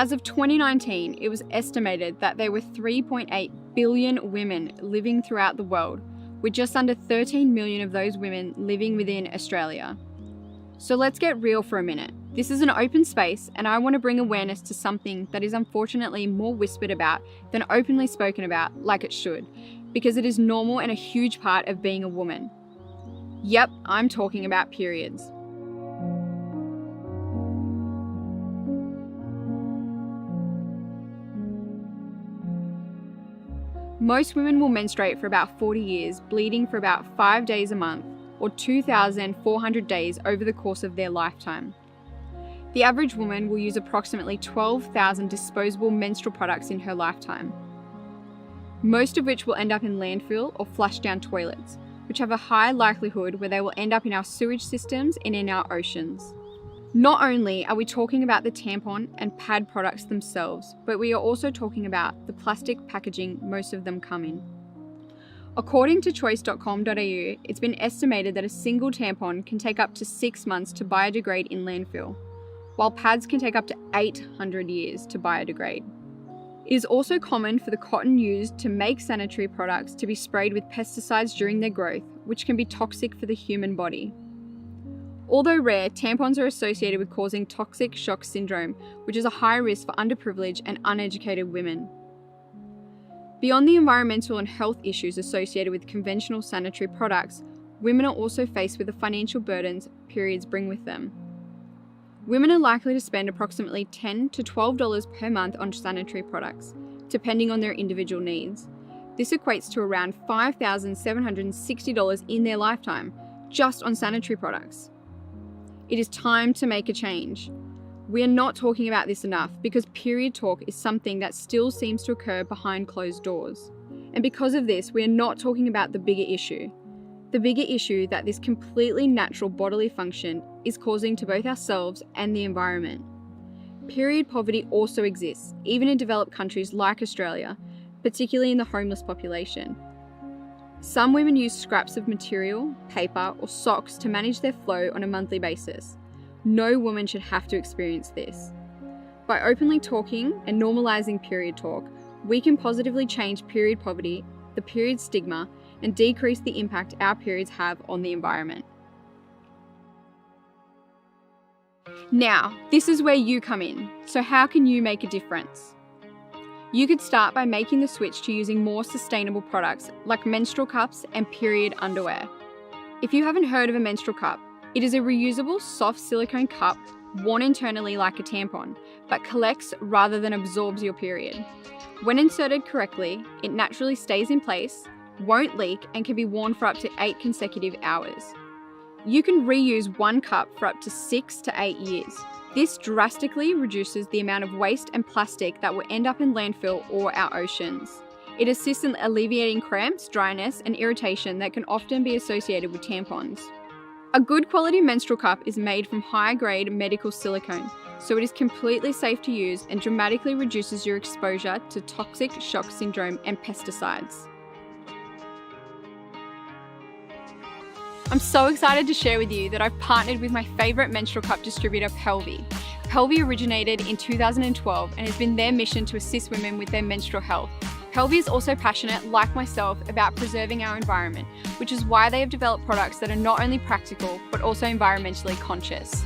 As of 2019, it was estimated that there were 3.8 billion women living throughout the world, with just under 13 million of those women living within Australia. So let's get real for a minute. This is an open space, and I want to bring awareness to something that is unfortunately more whispered about than openly spoken about like it should, because it is normal and a huge part of being a woman. Yep, I'm talking about periods. Most women will menstruate for about 40 years, bleeding for about 5 days a month, or 2,400 days over the course of their lifetime. The average woman will use approximately 12,000 disposable menstrual products in her lifetime, most of which will end up in landfill or flush down toilets, which have a high likelihood where they will end up in our sewage systems and in our oceans. Not only are we talking about the tampon and pad products themselves, but we are also talking about the plastic packaging most of them come in. According to choice.com.au, it's been estimated that a single tampon can take up to 6 months to biodegrade in landfill, while pads can take up to 800 years to biodegrade. It is also common for the cotton used to make sanitary products to be sprayed with pesticides during their growth, which can be toxic for the human body. Although rare, tampons are associated with causing toxic shock syndrome, which is a high risk for underprivileged and uneducated women. Beyond the environmental and health issues associated with conventional sanitary products, women are also faced with the financial burdens periods bring with them. Women are likely to spend approximately $10 to $12 per month on sanitary products, depending on their individual needs. This equates to around $5,760 in their lifetime, just on sanitary products. It is time to make a change. We are not talking about this enough because period talk is something that still seems to occur behind closed doors. And because of this, we are not talking about the bigger issue. The bigger issue that this completely natural bodily function is causing to both ourselves and the environment. Period poverty also exists, even in developed countries like Australia, particularly in the homeless population. Some women use scraps of material, paper, or socks to manage their flow on a monthly basis. No woman should have to experience this. By openly talking and normalizing period talk, we can positively change period poverty, the period stigma, and decrease the impact our periods have on the environment. Now, this is where you come in. So how can you make a difference? You could start by making the switch to using more sustainable products like menstrual cups and period underwear. If you haven't heard of a menstrual cup, it is a reusable soft silicone cup worn internally like a tampon, but collects rather than absorbs your period. When inserted correctly, it naturally stays in place, won't leak, and can be worn for up to 8 consecutive hours. You can reuse one cup for up to 6 to 8 years. This drastically reduces the amount of waste and plastic that will end up in landfill or our oceans. It assists in alleviating cramps, dryness, and irritation that can often be associated with tampons. A good quality menstrual cup is made from high-grade medical silicone, so it is completely safe to use and dramatically reduces your exposure to toxic shock syndrome and pesticides. I'm so excited to share with you that I've partnered with my favourite menstrual cup distributor, Pelvi. Pelvi originated in 2012 and has been their mission to assist women with their menstrual health. Pelvi is also passionate, like myself, about preserving our environment, which is why they have developed products that are not only practical, but also environmentally conscious.